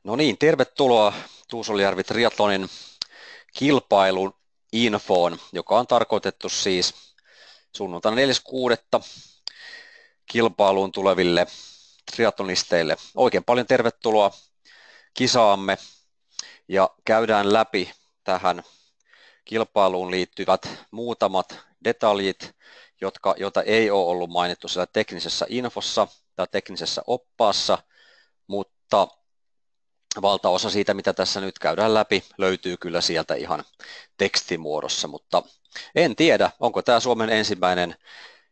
No niin, tervetuloa Tuusulijärvi Triathlonin kilpailun infoon, joka on tarkoitettu siis sunnuntaina 4.6. kilpailuun tuleville triathlonisteille. Oikein paljon tervetuloa kisaamme ja käydään läpi tähän kilpailuun liittyvät muutamat detaljit, joita ei ole ollut mainittu siellä teknisessä infossa tai teknisessä oppaassa, mutta valtaosa siitä, mitä tässä nyt käydään läpi, löytyy kyllä sieltä ihan tekstimuodossa, mutta en tiedä, onko tämä Suomen ensimmäinen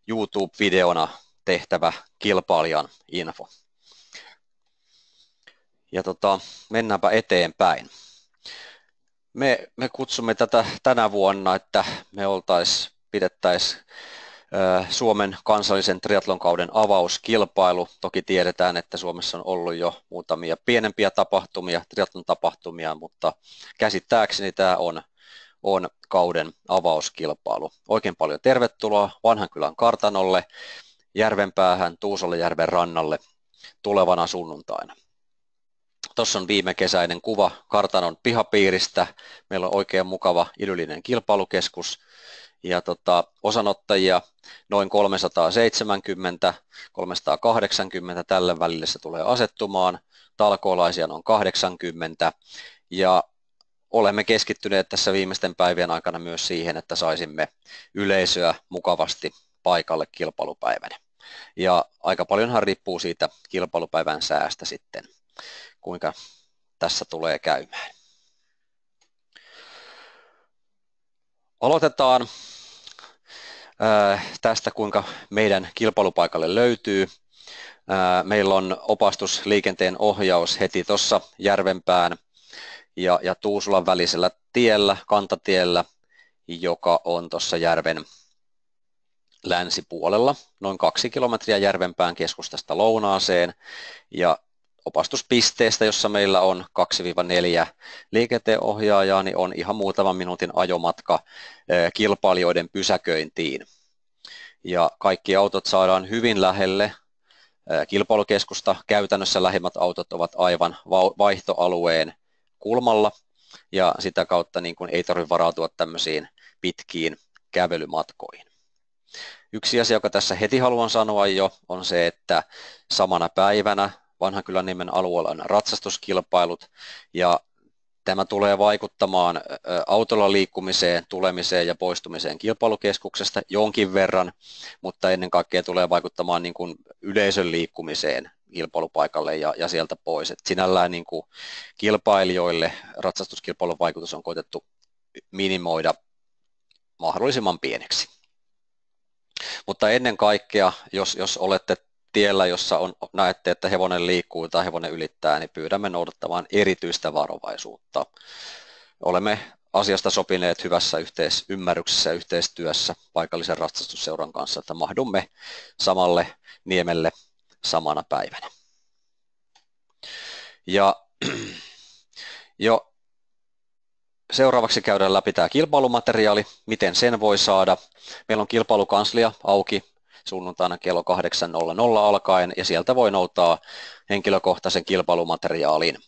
YouTube-videona tehtävä kilpailijan info. Ja mennäänpä eteenpäin. Me kutsumme tätä tänä vuonna, että me pidettäisiin Suomen kansallisen triathlonkauden avauskilpailu. Toki tiedetään, että Suomessa on ollut jo muutamia pienempiä tapahtumia, triathlon tapahtumia, mutta käsittääkseni tämä on kauden avauskilpailu. Oikein paljon tervetuloa Vanhankylän kartanolle, Järvenpäähän, Tuusolajärven rannalle tulevana sunnuntaina. Tuossa on viime kesäinen kuva kartanon pihapiiristä. Meillä on oikein mukava idyllinen kilpailukeskus. Ja osanottajia noin 370-380 tällä välillä se tulee asettumaan, talkoolaisia noin 80 ja olemme keskittyneet tässä viimeisten päivien aikana myös siihen, että saisimme yleisöä mukavasti paikalle kilpailupäivänä. Ja aika paljonhan riippuu siitä kilpailupäivän säästä sitten, kuinka tässä tulee käymään. Aloitetaan tästä, kuinka meidän kilpailupaikalle löytyy. Meillä on opastus liikenteen ohjaus heti tuossa Järvenpään ja Tuusulan välisellä tiellä, kantatiellä, joka on tuossa järven länsipuolella, noin 2 kilometriä Järvenpään keskustasta lounaaseen. Ja opastuspisteestä, jossa meillä on 2-4 liikenteenohjaajaa, niin on ihan muutaman minuutin ajomatka kilpailijoiden pysäköintiin. Ja kaikki autot saadaan hyvin lähelle kilpailukeskusta. Käytännössä lähimmät autot ovat aivan vaihtoalueen kulmalla, ja sitä kautta niin kuin ei tarvitse varautua tämmöisiin pitkiin kävelymatkoihin. Yksi asia, joka tässä heti haluan sanoa jo, on se, että samana päivänä Vanhankylän-niemen alueella on ratsastuskilpailut, ja tämä tulee vaikuttamaan autolla liikkumiseen, tulemiseen ja poistumiseen kilpailukeskuksesta jonkin verran, mutta ennen kaikkea tulee vaikuttamaan niin kuin yleisön liikkumiseen kilpailupaikalle ja sieltä pois. Et sinällään niin kuin kilpailijoille ratsastuskilpailun vaikutus on koetettu minimoida mahdollisimman pieneksi. Mutta ennen kaikkea, jos olette tiellä, jossa näette, että hevonen liikkuu tai hevonen ylittää, niin pyydämme noudattamaan erityistä varovaisuutta. Olemme asiasta sopineet hyvässä yhteisymmärryksessä ja yhteistyössä paikallisen ratsastusseuran kanssa, että mahdumme samalle niemelle samana päivänä. Ja jo seuraavaksi käydään läpi tämä kilpailumateriaali, miten sen voi saada. Meillä on kilpailukanslia auki sunnuntaina kello 8.00 alkaen, ja sieltä voi noutaa henkilökohtaisen kilpailumateriaalin.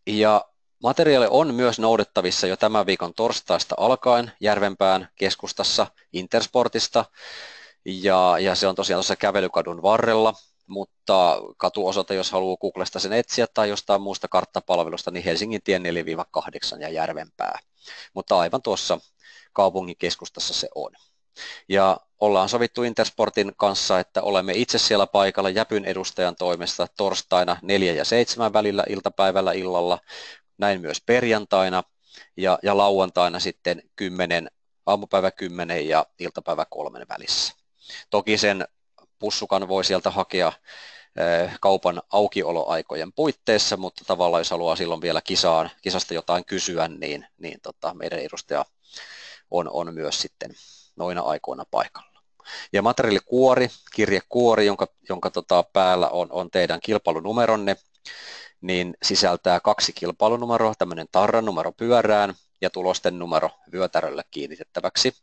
Ja materiaali on myös noudettavissa jo tämän viikon torstaista alkaen Järvenpään keskustassa Intersportista, ja se on tosiaan tuossa kävelykadun varrella, mutta katuosoite, jos haluaa Googlesta sen etsiä tai jostain muusta karttapalvelusta, niin Helsingin tie 4-8 ja Järvenpää, mutta aivan tuossa kaupungin keskustassa se on. Ja ollaan sovittu Intersportin kanssa, että olemme itse siellä paikalla Jäpyn edustajan toimesta torstaina 4 ja 7 välillä iltapäivällä illalla, näin myös perjantaina ja lauantaina sitten aamupäivä 10 ja iltapäivä 3 välissä. Toki sen pussukan voi sieltä hakea kaupan aukioloaikojen puitteissa, mutta tavallaan jos haluaa silloin vielä kisasta jotain kysyä, niin meidän edustaja on myös sitten noina aikoina paikalla. Ja materiaalikuori, kirjekuori, jonka päällä on teidän kilpailunumeronne, niin sisältää 2 kilpailunumeroa, tämmöinen tarran numero pyörään ja tulosten numero vyötärölle kiinnitettäväksi.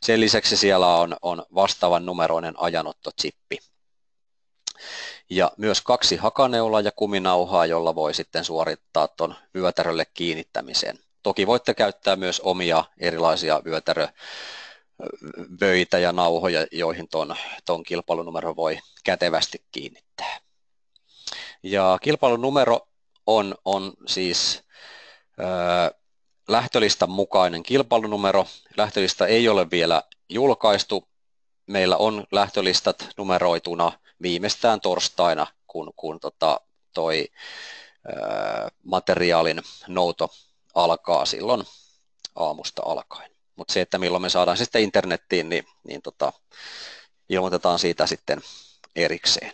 Sen lisäksi siellä on vastaavan numeroinen ajanottochippi. ja myös 2 hakaneulaa ja kuminauhaa, jolla voi sitten suorittaa tuon vyötärölle kiinnittämisen. Toki voitte käyttää myös omia erilaisia vyötärövöitä ja nauhoja, joihin tuon kilpailunumero voi kätevästi kiinnittää. Ja kilpailunumero on siis lähtölistan mukainen kilpailunumero. Lähtölista ei ole vielä julkaistu. Meillä on lähtölistat numeroituna viimeistään torstaina, kun toi materiaalin nouto alkaa silloin aamusta alkaen. Mutta se, että milloin me saadaan sitten internettiin, niin ilmoitetaan siitä sitten erikseen.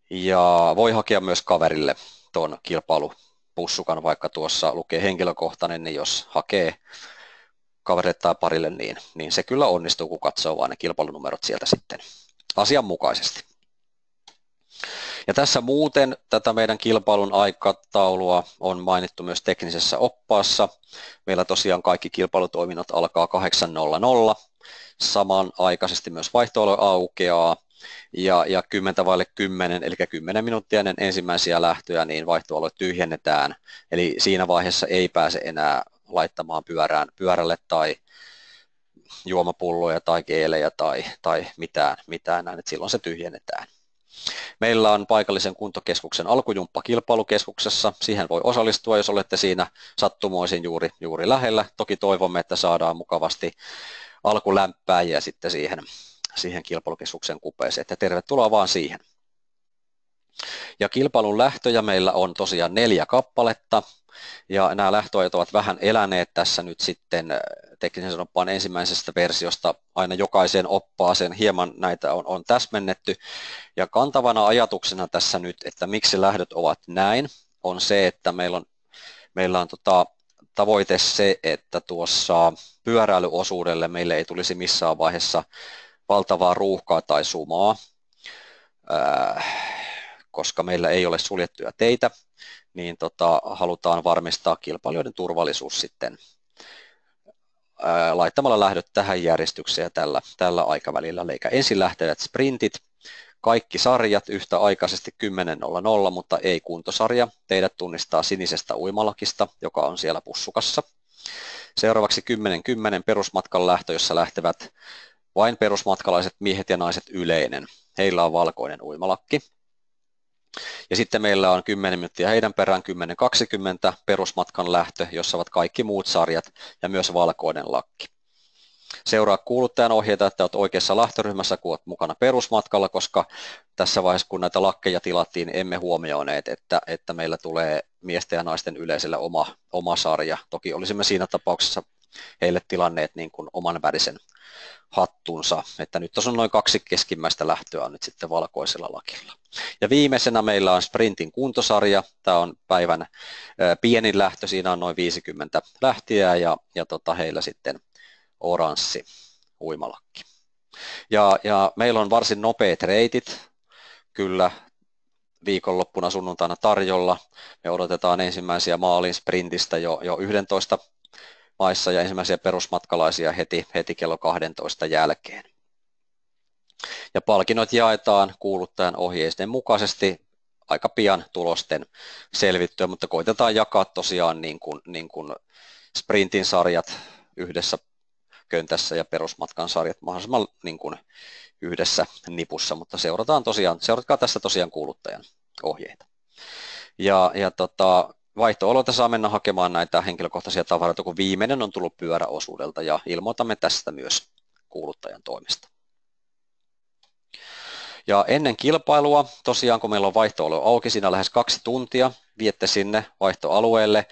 Ja voi hakea myös kaverille tuon kilpailupussukan, vaikka tuossa lukee henkilökohtainen, niin jos hakee kaverille tai parille, niin se kyllä onnistuu, kun katsoo vain ne kilpailunumerot sieltä sitten asianmukaisesti. Ja tässä muuten tätä meidän kilpailun aikataulua on mainittu myös teknisessä oppaassa. Meillä tosiaan kaikki kilpailutoiminnot alkaa 8.00. Samanaikaisesti myös vaihtoalue aukeaa. Ja 10:10, eli 10 minuuttia ennen ensimmäisiä lähtöjä, niin vaihtoalue tyhjennetään. Eli siinä vaiheessa ei pääse enää laittamaan pyörälle tai juomapulloja tai geelejä tai mitään näin, että silloin se tyhjennetään. Meillä on paikallisen kuntokeskuksen alkujumppa kilpailukeskuksessa. Siihen voi osallistua, jos olette siinä sattumoisin juuri lähellä. Toki toivomme, että saadaan mukavasti alkulämpääjiä sitten siihen kilpailukeskuksen kupeeseen, että tervetuloa vaan siihen. Ja kilpailun lähtöjä meillä on tosiaan 4 kappaletta, ja nämä lähtöajat ovat vähän eläneet tässä nyt sitten teknisen oppaan ensimmäisestä versiosta. Aina jokaiseen oppaaseen hieman näitä on täsmennetty, ja kantavana ajatuksena tässä nyt, että miksi lähdöt ovat näin, on se, että meillä on tavoite se, että tuossa pyöräilyosuudelle meille ei tulisi missään vaiheessa valtavaa ruuhkaa tai sumaa, koska meillä ei ole suljettuja teitä, niin halutaan varmistaa kilpailijoiden turvallisuus sitten laittamalla lähdöt tähän järjestykseen ja tällä aikavälillä. Eli ensin lähtevät sprintit, kaikki sarjat yhtäaikaisesti 10.00, mutta ei kuntosarja. Teidät tunnistaa sinisestä uimalakista, joka on siellä pussukassa. Seuraavaksi 10.10 perusmatkan lähtö, jossa lähtevät vain perusmatkalaiset miehet ja naiset yleinen. Heillä on valkoinen uimalakki. Ja sitten meillä on 10 minuuttia heidän perään 10.20 perusmatkan lähtö, jossa ovat kaikki muut sarjat ja myös valkoinen lakki. Seuraa kuuluttajan ohjeita, että olet oikeassa lähtöryhmässä, kun olet mukana perusmatkalla, koska tässä vaiheessa, kun näitä lakkeja tilattiin, emme huomioineet, että meillä tulee miesten ja naisten yleisölle oma sarja. Toki olisimme siinä tapauksessa heille tilanneet niin kuin oman värisen hattunsa, että nyt tuossa on noin 2 keskimmäistä lähtöä on nyt sitten valkoisella lakilla. Ja viimeisenä meillä on sprintin kuntosarja, tämä on päivän pienin lähtö, siinä on noin 50 lähtijää ja heillä sitten oranssi uimalakki. Ja meillä on varsin nopeat reitit, kyllä viikonloppuna sunnuntaina tarjolla. Me odotetaan ensimmäisiä maalin sprintistä jo 11 maissa ja ensimmäisiä perusmatkalaisia heti kello 12 jälkeen. Ja palkinnot jaetaan kuuluttajan ohjeisten mukaisesti aika pian tulosten selvittyä, mutta koitetaan jakaa tosiaan niin kuin sprintin sarjat yhdessä köntässä ja perusmatkan sarjat mahdollisimman niin kuin yhdessä nipussa, mutta seuratkaa tässä tosiaan kuuluttajan ohjeita. Ja vaihtoaloita saa mennä hakemaan näitä henkilökohtaisia tavaroita, kun viimeinen on tullut pyöräosuudelta ja ilmoitamme tästä myös kuuluttajan toimesta. Ja ennen kilpailua, tosiaan kun meillä on vaihtoalue auki, siinä lähes 2 tuntia, viette sinne vaihtoalueelle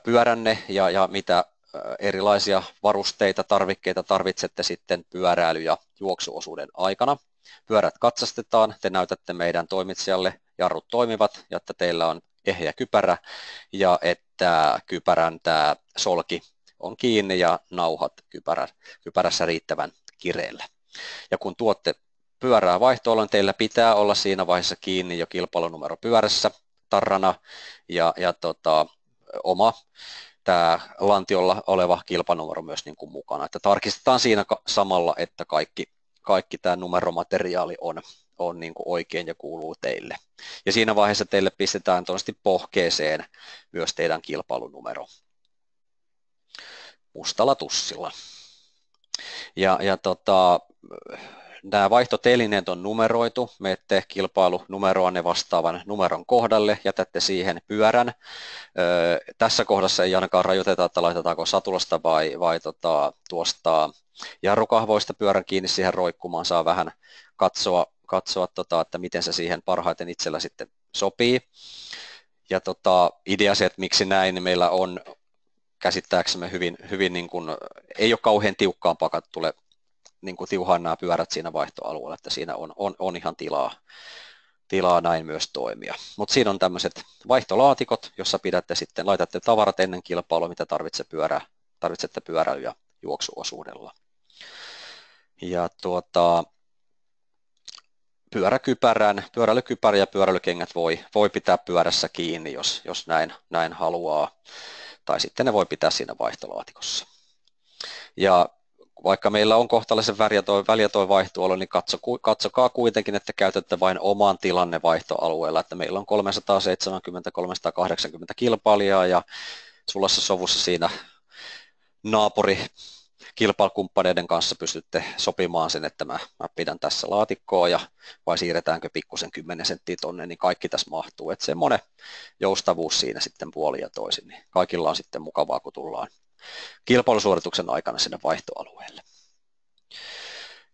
pyöränne ja mitä erilaisia varusteita, tarvikkeita tarvitsette sitten pyöräily- ja juoksuosuuden aikana. Pyörät katsastetaan, te näytätte meidän toimitsijalle, jarrut toimivat ja että teillä on eheä kypärä ja että kypärän tämä solki on kiinni ja nauhat kypärässä riittävän kireellä. Ja kun tuotte pyörää vaihtoaloon, teillä pitää olla siinä vaiheessa kiinni jo kilpailunumero pyörässä tarrana ja oma tämä lantiolla oleva kilpanumero myös niin kuin mukana. Että tarkistetaan siinä samalla, että kaikki kaikki tämä numeromateriaali on niin kuin oikein ja kuuluu teille. Ja siinä vaiheessa teille pistetään todennäköisesti pohkeeseen myös teidän kilpailunumero mustalla tussilla. Nämä vaihtotelineet on numeroitu, menette kilpailunumeroanne vastaavan numeron kohdalle, jätätte siihen pyörän. Tässä kohdassa ei ainakaan rajoiteta, että laitetaanko satulasta vai tuosta jarrukahvoista pyörän kiinni siihen roikkumaan, saa vähän katsoa että miten se siihen parhaiten itsellä sitten sopii. Ja idea se, että miksi näin, niin meillä on käsittääksemme hyvin niin kuin, ei ole kauhean tiukkaan pakattu niin kuin tiuhaan nämä pyörät siinä vaihtoalueella, että siinä on ihan tilaa näin myös toimia. Mutta siinä on tämmöiset vaihtolaatikot, jossa laitatte tavarat ennen kilpailua, mitä tarvitsette pyöräily- ja juoksuosuudella. Ja pyöräilykypärä ja pyöräilykengät voi pitää pyörässä kiinni, jos näin haluaa, tai sitten ne voi pitää siinä vaihtolaatikossa. Ja vaikka meillä on kohtalaisen väliä toi vaihtoalue, niin katsokaa kuitenkin, että käytätte vain oman tilanne vaihtoalueella, että meillä on 370-380 kilpailijaa ja sulassa sovussa siinä kilpailukumppaneiden kanssa pystytte sopimaan sen, että mä pidän tässä laatikkoa ja vai siirretäänkö pikkusen 10 senttiä tonne, niin kaikki tässä mahtuu. Että semmoinen joustavuus siinä sitten puolin ja toisin, niin kaikilla on sitten mukavaa, kun tullaan kilpailusuorituksen aikana sinne vaihtoalueelle.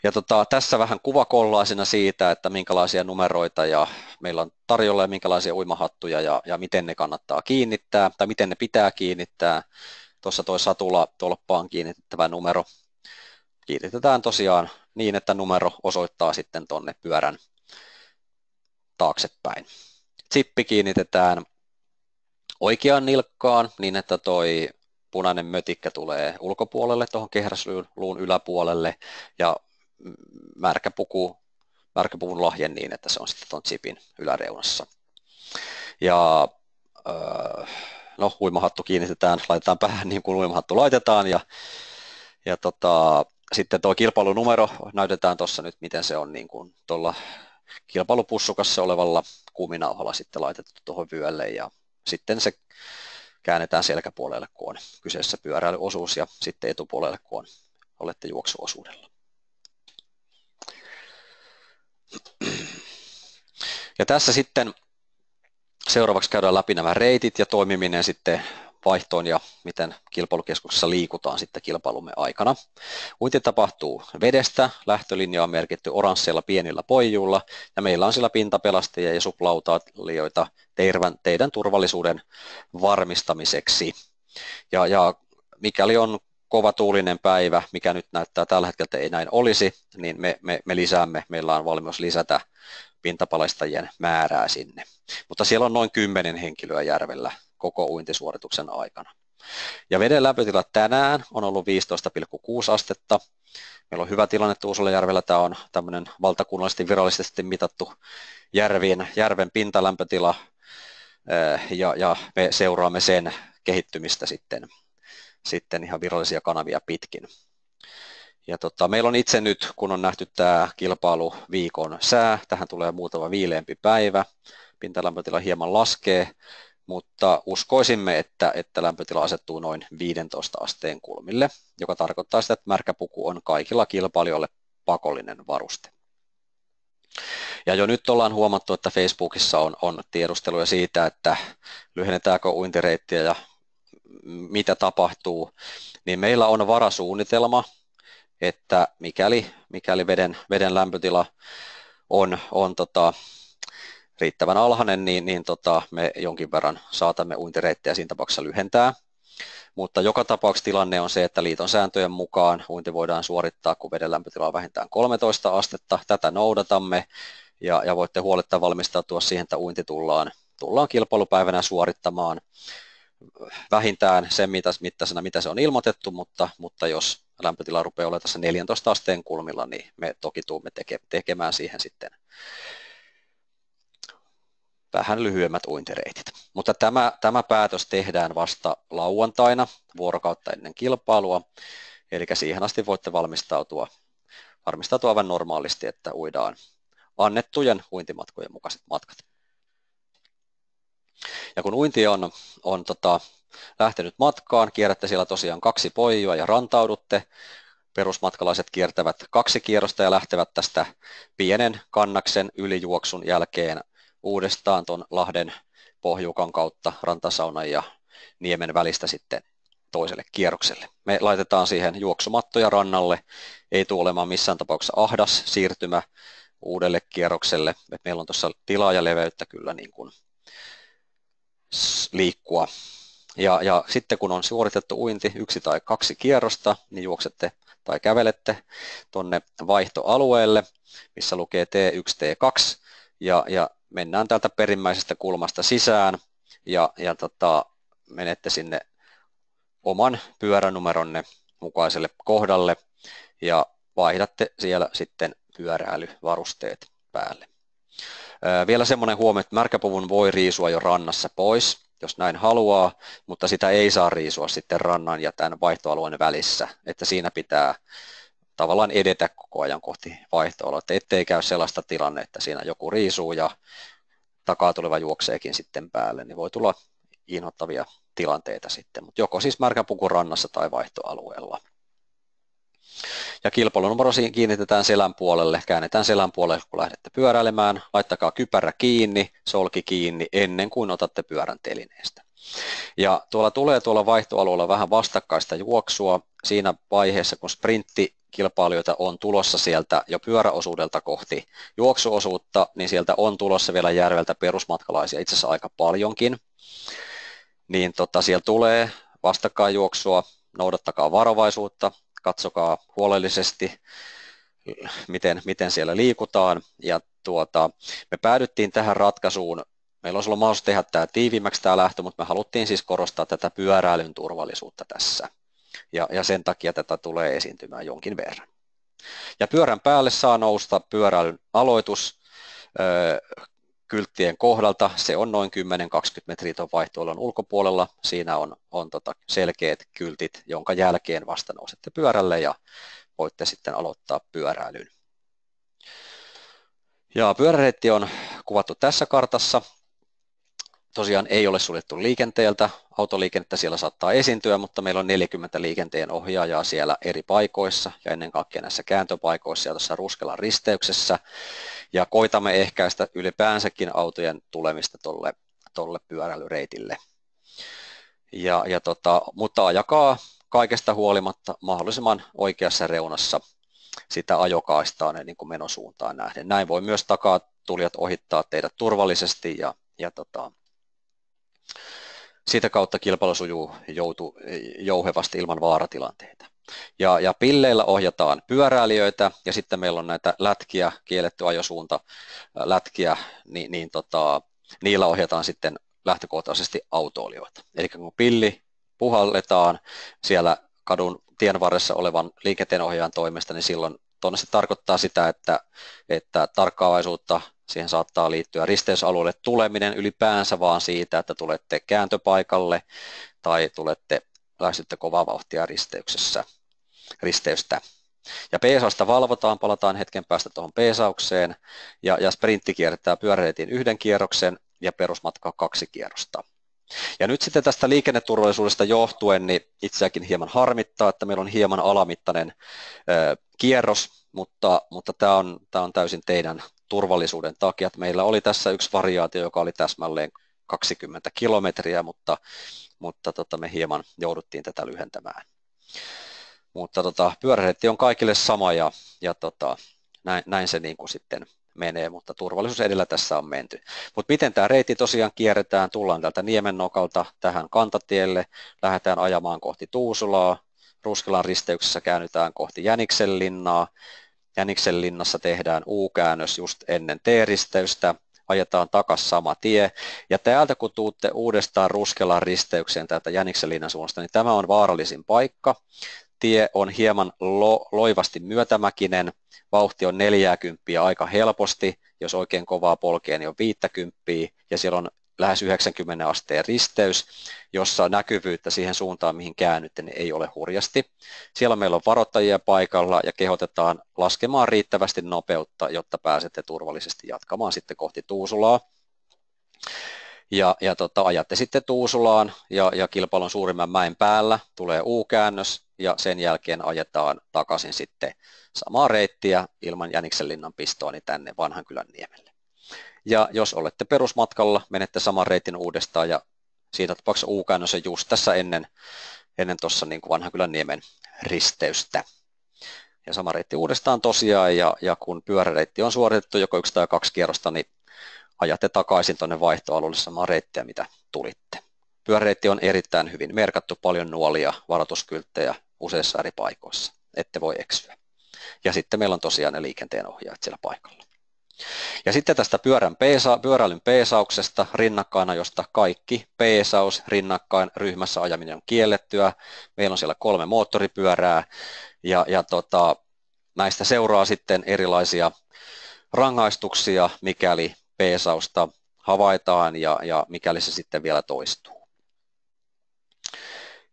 Ja tässä vähän kuvakollaisena siitä, että minkälaisia numeroita ja meillä on tarjolla ja minkälaisia uimahattuja ja miten ne kannattaa kiinnittää tai miten ne pitää kiinnittää. Tuossa tuo satula tolppaan kiinnitettävä numero kiinnitetään tosiaan niin, että numero osoittaa sitten tuonne pyörän taaksepäin. Zippi kiinnitetään oikeaan nilkkaan niin, että toi punainen mötikkä tulee ulkopuolelle tuohon kehräsluun yläpuolelle ja märkäpuvun lahje niin, että se on sitten tuon zipin yläreunassa. Ja uimahattu kiinnitetään, laitetaan päähän niin kuin uimahattu laitetaan ja sitten tuo kilpailunumero näytetään tuossa nyt, miten se on niin kuin tuolla kilpailupussukassa olevalla kuminauhalla sitten laitettu tuohon vyölle ja sitten se käännetään selkäpuolelle, kun on kyseessä pyöräilyosuus ja sitten etupuolelle, kun olette juoksuosuudella. Ja tässä sitten seuraavaksi käydään läpi nämä reitit ja toimiminen sitten vaihtoon ja miten kilpailukeskuksessa liikutaan sitten kilpailumme aikana. Uinti tapahtuu vedestä, lähtölinja on merkitty oransseilla pienillä poijuilla ja meillä on siellä pintapelastajia ja suplautailijoita teidän turvallisuuden varmistamiseksi. Ja mikäli on kova tuulinen päivä, mikä nyt näyttää tällä hetkellä ei näin olisi, niin me lisäämme, meillä on valmius lisätä pintapelastajien määrää sinne. Mutta siellä on noin 10 henkilöä järvellä koko uintisuorituksen aikana. Ja veden lämpötila tänään on ollut 15,6 astetta. Meillä on hyvä tilanne Tuusulajärvellä. Tämä on tämmöinen valtakunnallisesti virallisesti mitattu järven pintalämpötila ja me seuraamme sen kehittymistä sitten ihan virallisia kanavia pitkin. Ja meillä on itse nyt, kun on nähty tämä kilpailuviikon sää, tähän tulee muutama viileämpi päivä, pintalämpötila hieman laskee, mutta uskoisimme, että lämpötila asettuu noin 15 asteen kulmille, joka tarkoittaa sitä, että märkäpuku on kaikilla kilpailijoille pakollinen varuste. Ja jo nyt ollaan huomattu, että Facebookissa on tiedusteluja siitä, että lyhennetäänkö uintireittiä ja mitä tapahtuu, niin meillä on varasuunnitelma, että mikäli veden lämpötila on riittävän alhainen, niin me jonkin verran saatamme uintireittejä siinä tapauksessa lyhentää. Mutta joka tapauksessa tilanne on se, että liiton sääntöjen mukaan uinti voidaan suorittaa, kun veden lämpötila on vähintään 13 astetta. Tätä noudatamme ja voitte huoletta valmistautua siihen, että uinti tullaan kilpailupäivänä suorittamaan vähintään sen mittaisena, mitä se on ilmoitettu, mutta jos lämpötila rupeaa olemaan tässä 14 asteen kulmilla, niin me toki tuumme tekemään siihen sitten vähän lyhyemmät uintireitit. Mutta tämä päätös tehdään vasta lauantaina vuorokautta ennen kilpailua, eli siihen asti voitte valmistautua varmistautua aivan normaalisti, että uidaan annettujen uintimatkojen mukaiset matkat. Ja kun uinti on lähtenyt matkaan, kierrätte siellä tosiaan 2 poijua ja rantaudutte. Perusmatkalaiset kiertävät 2 kierrosta ja lähtevät tästä pienen kannaksen ylijuoksun jälkeen uudestaan tuon Lahden pohjukan kautta rantasaunan ja niemen välistä sitten toiselle kierrokselle. Me laitetaan siihen juoksumattoja rannalle, ei tule olemaan missään tapauksessa ahdas siirtymä uudelle kierrokselle. Meillä on tuossa tilaa ja leveyttä kyllä niin kuin liikkua. Ja sitten kun on suoritettu uinti 1 tai 2 kierrosta, niin juoksette tai kävelette tuonne vaihtoalueelle, missä lukee T1, T2, ja mennään täältä perimmäisestä kulmasta sisään, ja menette sinne oman pyöränumeronne mukaiselle kohdalle, ja vaihdatte siellä sitten pyöräilyvarusteet päälle. Vielä semmoinen huomio, että märkäpuvun voi riisua jo rannassa pois, jos näin haluaa, mutta sitä ei saa riisua sitten rannan ja tämän vaihtoalueen välissä, että siinä pitää tavallaan edetä koko ajan kohti vaihtoaluetta, ettei käy sellaista tilannetta, että siinä joku riisuu ja takaa tuleva juokseekin sitten päälle, niin voi tulla inhottavia tilanteita sitten, mutta joko siis märkäpuku rannassa tai vaihtoalueella. Ja kilpailunumero kiinnitetään selän puolelle, käännetään selän puolelle, kun lähdette pyöräilemään, laittakaa kypärä kiinni, solki kiinni ennen kuin otatte pyörän telineestä. Ja tuolla vaihtoalueella vähän vastakkaista juoksua siinä vaiheessa, kun sprinttikilpailijoita on tulossa sieltä jo pyöräosuudelta kohti juoksuosuutta, niin sieltä on tulossa vielä järveltä perusmatkalaisia itse asiassa aika paljonkin. Niin siellä tulee vastakkain juoksua, noudattakaa varovaisuutta, katsokaa huolellisesti, miten siellä liikutaan. Ja me päädyttiin tähän ratkaisuun. Meillä olisi ollut mahdollisuus tehdä tämä tiiviimmäksi tämä lähtö, mutta me haluttiin siis korostaa tätä pyöräilyn turvallisuutta tässä. Ja sen takia tätä tulee esiintymään jonkin verran. Ja pyörän päälle saa nousta pyöräilyn aloitus kylttien kohdalta. Se on noin 10-20 metriä tuon vaihtoalueen ulkopuolella. Siinä on selkeät kyltit, jonka jälkeen vasta nousette pyörälle ja voitte sitten aloittaa pyöräilyn. Ja pyöräreitti on kuvattu tässä kartassa. Tosiaan ei ole suljettu liikenteeltä, autoliikennettä siellä saattaa esiintyä, mutta meillä on 40 liikenteen ohjaajaa siellä eri paikoissa ja ennen kaikkea näissä kääntöpaikoissa ja tuossa Ruskelan risteyksessä. Ja koitamme ehkäistä ylipäänsäkin autojen tulemista tolle pyöräilyreitille. Mutta ajakaa kaikesta huolimatta mahdollisimman oikeassa reunassa sitä ajokaistaa niin kuin menosuuntaan nähden. Näin voi myös takatulijat ohittaa teidät turvallisesti ja sitä kautta kilpailu sujuu jouhevasti ilman vaaratilanteita. Ja pilleillä ohjataan pyöräilijöitä ja sitten meillä on näitä lätkiä, kielletty ajosuunta lätkiä, niillä ohjataan sitten lähtökohtaisesti autoilijoita. Eli kun pilli puhalletaan siellä kadun tien varressa olevan liikenteenohjaajan toimesta, niin silloin se tarkoittaa sitä, että tarkkaavaisuutta siihen saattaa liittyä risteysalueelle tuleminen ylipäänsä vaan siitä, että tulette kääntöpaikalle tai lähestytte kovaa vauhtia risteystä. Ja peesausta valvotaan, palataan hetken päästä tuohon peesaukseen ja sprintti kiertää pyöräreitin 1 kierroksen ja perusmatka 2 kierrosta. Ja nyt sitten tästä liikenneturvallisuudesta johtuen, niin itseäkin hieman harmittaa, että meillä on hieman alamittainen kierros, mutta tämä on täysin teidän turvallisuuden takia. Meillä oli tässä yksi variaatio, joka oli täsmälleen 20 kilometriä, mutta me hieman jouduttiin tätä lyhentämään. Mutta pyöräreitti on kaikille sama ja näin se niin kuin sitten menee, mutta turvallisuus edellä tässä on menty. Mutta miten tämä reitti tosiaan kierretään, tullaan täältä Niemennokalta tähän kantatielle, lähdetään ajamaan kohti Tuusulaa, Ruskelan risteyksessä käännytään kohti Jäniksenlinnaa, Jäniksenlinnassa tehdään U-käännös just ennen T-risteystä, ajetaan takaisin sama tie, ja täältä kun tuutte uudestaan Ruskelan risteykseen täältä Jäniksenlinnan suunnasta, niin tämä on vaarallisin paikka. Tie on hieman loivasti myötämäkinen, vauhti on 40 aika helposti, jos oikein kovaa polkee, niin on 50, ja siellä on lähes 90 asteen risteys, jossa näkyvyyttä siihen suuntaan, mihin käännytte, niin ei ole hurjasti. Siellä meillä on varoittajia paikalla ja kehotetaan laskemaan riittävästi nopeutta, jotta pääsette turvallisesti jatkamaan sitten kohti Tuusulaa. Ajatte sitten Tuusulaan ja kilpailun suurimman mäen päällä tulee U-käännös ja sen jälkeen ajetaan takaisin sitten samaa reittiä ilman Jäniksenlinnan pistoa niin tänne Vanhankylänniemelle. Ja jos olette perusmatkalla, menette saman reitin uudestaan ja siinä tapauksessa U-käännös on just tässä ennen tuossa niin kuin Vanhankylänniemen risteystä. Ja sama reitti uudestaan tosiaan ja kun pyöräreitti on suoritettu joko 1 tai 2 kierrosta, niin ajatte takaisin tuonne vaihtoalueelle samaa reittiä, mitä tulitte. Pyöräreitti on erittäin hyvin merkattu, paljon nuolia, varoituskylttejä useissa eri paikoissa, ette voi eksyä. Ja sitten meillä on tosiaan ne liikenteenohjaajat siellä paikalla. Ja sitten tästä pyöräilyn peesauksesta, rinnakkainajosta kaikki peesaus, rinnakkain ryhmässä ajaminen on kiellettyä. Meillä on siellä 3 moottoripyörää ja näistä seuraa sitten erilaisia rangaistuksia, mikäli peesausta havaitaan ja mikäli se sitten vielä toistuu.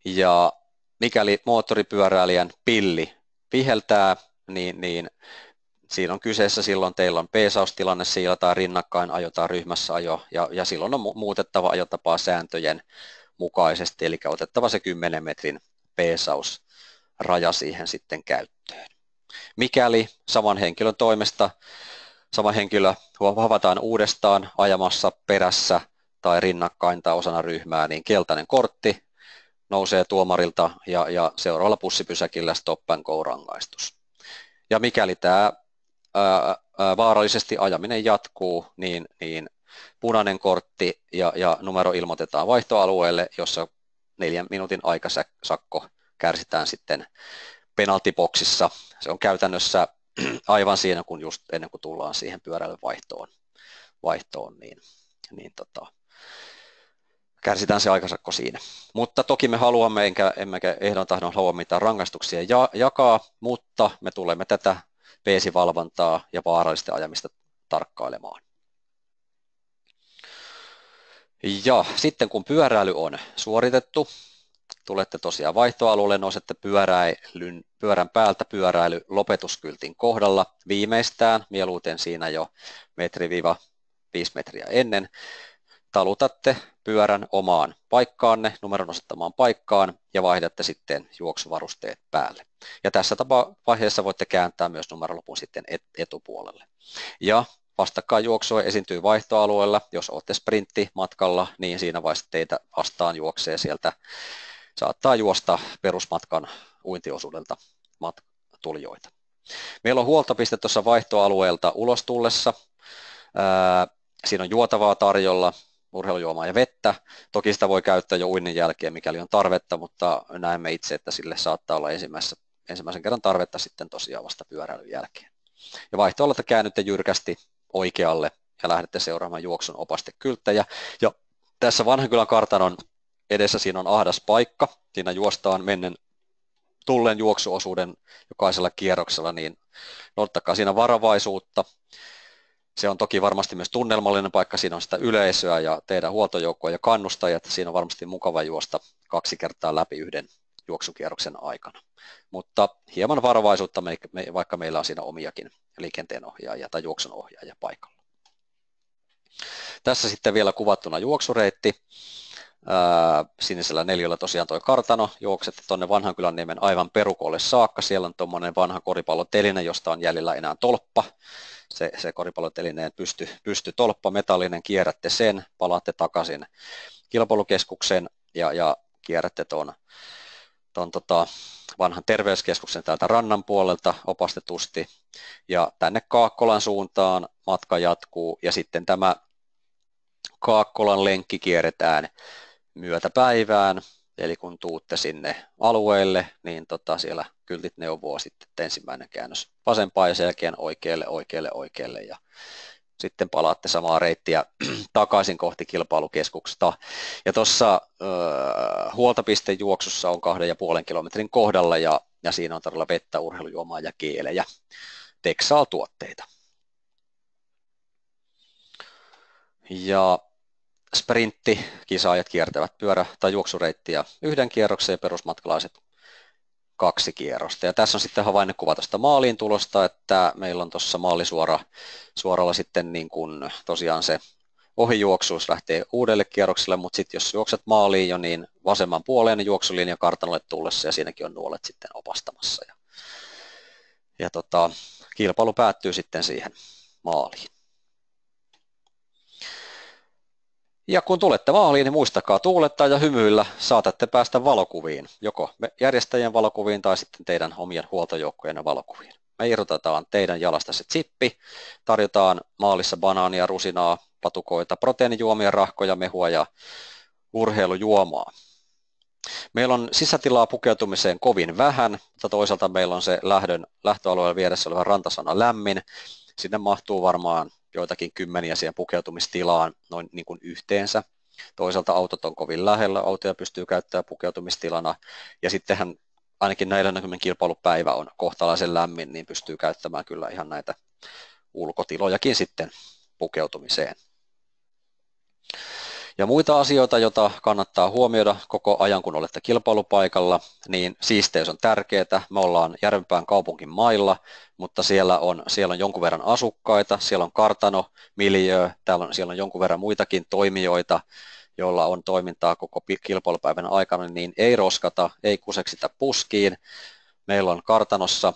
Ja mikäli moottoripyöräilijän pilli viheltää, niin siinä on kyseessä silloin teillä on peesaustilanne siellä tai rinnakkain ajo tai ryhmässä ajo ja silloin on muutettava ajotapaa sääntöjen mukaisesti, eli otettava se 10 metrin peesausraja siihen sitten käyttöön. Mikäli saman henkilön toimesta sama henkilö havaitaan uudestaan ajamassa perässä tai rinnakkain tai osana ryhmää, niin keltainen kortti nousee tuomarilta ja seuraavalla bussipysäkillä stop and go -rangaistus. Ja mikäli tämä vaarallisesti ajaminen jatkuu, niin punainen kortti ja numero ilmoitetaan vaihtoalueelle, jossa 4 minuutin aikasakko kärsitään sitten penaltiboksissa. Se on käytännössä aivan siinä, kun just ennen kuin tullaan siihen pyöräilyn vaihtoon niin kärsitään se aikasakko siinä. Mutta toki me haluamme, emmekä ehdon tahdon halua mitään rangaistuksia jakaa, mutta me tulemme tätä peesivalvontaa ja vaarallista ajamista tarkkailemaan. Ja sitten kun pyöräily on suoritettu, tulette tosiaan vaihtoalueelle, nousette pyörän päältä pyöräilylopetuskyltin kohdalla viimeistään, mieluiten siinä jo 1–5 metriä ennen. Talutatte pyörän omaan paikkaanne, numeron osoittamaan paikkaan ja vaihdatte sitten juoksuvarusteet päälle. Ja tässä vaiheessa voitte kääntää myös numerolapun sitten etupuolelle. Ja vastakkainjuoksua esiintyy vaihtoalueella, jos olette sprinttimatkalla, niin siinä vaiheessa teitä vastaan juoksee sieltä, saattaa juosta perusmatkan uintiosuudelta tulijoita. Meillä on huoltopiste tuossa vaihtoalueelta ulos tullessa. Siinä on juotavaa tarjolla, urheilujuomaa ja vettä. Toki sitä voi käyttää jo uinnin jälkeen, mikäli on tarvetta, mutta näemme itse, että sille saattaa olla ensimmäisen kerran tarvetta sitten tosiaan vasta pyöräilyn jälkeen. Ja vaihtoalueelta käännytte jyrkästi oikealle ja lähdette seuraamaan juoksun opastekylttejä. Ja tässä Vanhankylän kartanon edessä siinä on ahdas paikka. Siinä juostaan mennen tullen juoksuosuuden jokaisella kierroksella, niin ottakaa siinä varovaisuutta. Se on toki varmasti myös tunnelmallinen paikka, siinä on sitä yleisöä ja teidän huoltojoukkoa ja kannustajat. Siinä on varmasti mukava juosta 2 kertaa läpi yhden juoksukierroksen aikana. Mutta hieman varovaisuutta, vaikka meillä on siinä omiakin liikenteenohjaajia tai juoksunohjaajia paikalla. Tässä sitten vielä kuvattuna juoksureitti. Sinisellä 4 tosiaan tuo kartano, juoksette tuonne Vanhankylänniemen aivan perukolle saakka. Siellä on tuommoinen vanha koripalloteline, josta on jäljellä enää tolppa. Se koripallotelineen pystytolppa, metallinen, kierrätte sen, palaatte takaisin kilpailukeskuksen ja kierrätte tuon vanhan terveyskeskuksen täältä rannan puolelta opastetusti ja tänne Kaakkolan suuntaan matka jatkuu ja sitten tämä Kaakkolan lenkki kierretään myötäpäivään, eli kun tuutte sinne alueelle, niin siellä kyltit neuvoo sitten, että ensimmäinen käännös vasempaan ja sen jälkeen oikealle ja sitten palaatte samaa reittiä takaisin kohti kilpailukeskusta. Ja tuossa huoltopistejuoksussa on 2,5 kilometrin kohdalla ja siinä on todella vettä, urheilujuomaa ja kielejä, Dexal-tuotteita. Ja sprintti, kisaajat kiertävät tai juoksureittiä yhden kierroksen ja perusmatkalaiset 2 kierrosta. Ja tässä on sitten havainnekuva tuosta maaliin tulosta, että meillä on tuossa maalisuoralla sitten niin kuin tosiaan se ohijuoksuus lähtee uudelle kierrokselle, mutta sitten jos juokset maaliin jo, niin vasemman puoleen juoksulinja kartanolle tullessa ja siinäkin on nuolet sitten opastamassa. Ja kilpailu päättyy sitten siihen maaliin. Ja kun tulette maaliin, niin muistakaa tuulettaa ja hymyillä, saatatte päästä valokuviin, joko järjestäjien valokuviin tai sitten teidän omien huoltojoukkojen valokuviin. Me irrotetaan teidän jalasta se chippi, tarjotaan maalissa banaania, rusinaa, patukoita, proteiinijuomia, rahkoja, mehua ja urheilujuomaa. Meillä on sisätilaa pukeutumiseen kovin vähän, mutta toisaalta meillä on se lähtöalueella vieressä oleva rantasana lämmin. Sinne mahtuu varmaan joitakin kymmeniä siihen pukeutumistilaan noin niin kuin yhteensä. Toisaalta autot on kovin lähellä, autoja pystyy käyttämään pukeutumistilana. Ja sittenhän ainakin näillä näkymin kilpailupäivä on kohtalaisen lämmin, niin pystyy käyttämään kyllä ihan näitä ulkotilojakin sitten pukeutumiseen. Ja muita asioita, joita kannattaa huomioida koko ajan, kun olette kilpailupaikalla, niin siisteys on tärkeää. Me ollaan Järvenpään kaupungin mailla, mutta siellä on jonkun verran asukkaita, siellä on kartano, miljöö, siellä on jonkun verran muitakin toimijoita, joilla on toimintaa koko kilpailupäivän aikana, niin ei roskata, ei kuseksita puskiin. Meillä on kartanossa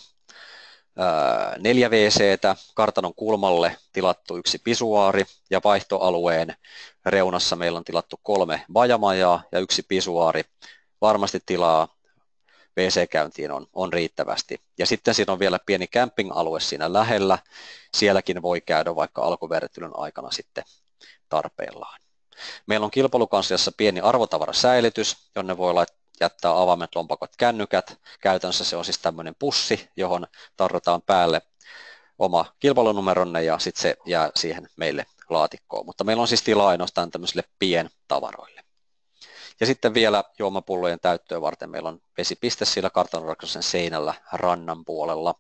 4 WC:tä, kartanon kulmalle tilattu 1 pisuaari ja vaihtoalueen reunassa meillä on tilattu 3 bajamajaa ja 1 pisuaari. Varmasti tilaa WC-käyntiin on riittävästi. Ja sitten siinä on vielä pieni camping-alue siinä lähellä. Sielläkin voi käydä vaikka alkuverryttelyn aikana sitten tarpeellaan. Meillä on kilpailukansliassa pieni arvotavarasäilytys, jonne voi jättää avaimet, lompakot, kännykät. Käytännössä se on siis tämmöinen pussi, johon tarrotaan päälle oma kilpailunumeronne ja sitten se jää siihen meille laatikkoon. Mutta meillä on siis tilaa ainoastaan tämmöisille pientavaroille. Ja sitten vielä juomapullojen täyttöä varten meillä on vesipiste siellä kartanorakennuksen seinällä rannan puolella.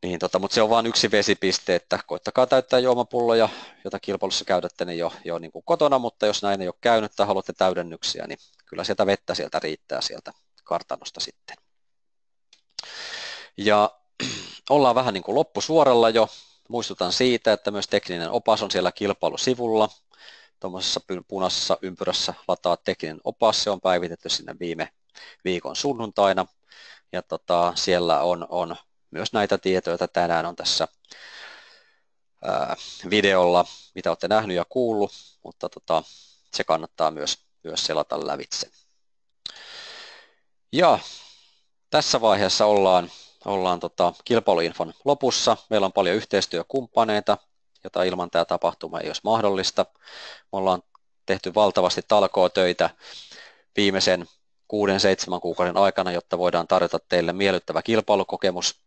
Niin, mutta se on vain 1 vesipiste, että koittakaa täyttää juomapulloja, jota kilpailussa käytätte niin jo niin kuin kotona, mutta jos näin ei ole käynyt tai haluatte täydennyksiä, niin kyllä sieltä vettä sieltä riittää sieltä kartanosta sitten. Ja ollaan vähän niin kuin loppusuoralla jo. Muistutan siitä, että myös tekninen opas on siellä kilpailusivulla. Tuommoisessa punaisessa ympyrässä lataa tekninen opas, se on päivitetty sinne viime viikon sunnuntaina. Ja siellä on myös näitä tietoja, joita tänään on tässä videolla, mitä olette nähnyt ja kuullut, mutta se kannattaa myös selata lävitse. Ja tässä vaiheessa ollaan kilpailuinfon lopussa. Meillä on paljon yhteistyökumppaneita, jota ilman tämä tapahtuma ei olisi mahdollista. Me ollaan tehty valtavasti talkootöitä viimeisen 6-7 kuukauden aikana, jotta voidaan tarjota teille miellyttävä kilpailukokemus.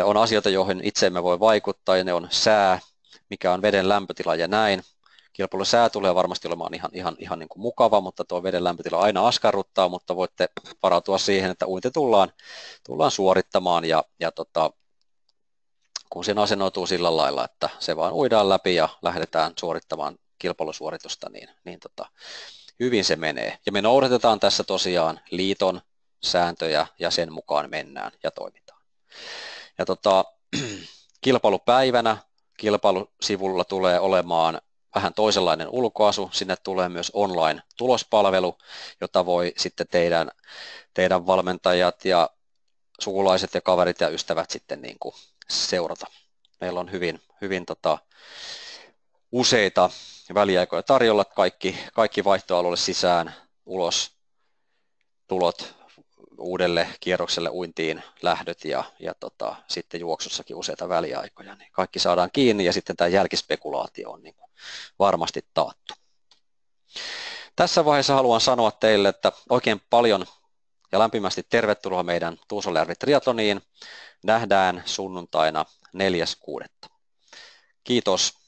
On asioita, joihin itse emme voi vaikuttaa, ja ne on sää, mikä on veden lämpötila ja näin. Kilpailusää tulee varmasti olemaan ihan niin kuin mukava, mutta tuo veden lämpötila aina askarruttaa, mutta voitte varautua siihen, että uinti tullaan suorittamaan ja kun siinä asennoituu sillä lailla, että se vaan uidaan läpi ja lähdetään suorittamaan kilpailusuoritusta, niin hyvin se menee. Ja me noudatetaan tässä tosiaan liiton sääntöjä ja sen mukaan mennään ja toimitaan. Ja kilpailupäivänä kilpailusivulla tulee olemaan vähän toisenlainen ulkoasu. Sinne tulee myös online-tulospalvelu, jota voi sitten teidän valmentajat ja sukulaiset ja kaverit ja ystävät sitten niin kuin seurata. Meillä on hyvin useita väliaikoja tarjolla, kaikki vaihtoalueelle sisään, ulos, tulot, uudelle kierrokselle uintiin lähdöt ja sitten juoksussakin useita väliaikoja. Niin kaikki saadaan kiinni ja sitten tämä jälkispekulaatio on niin kuin varmasti taattu. Tässä vaiheessa haluan sanoa teille, että oikein paljon ja lämpimästi tervetuloa meidän Tuusulanjärvi triatloniin. Nähdään sunnuntaina 4.6. Kiitos.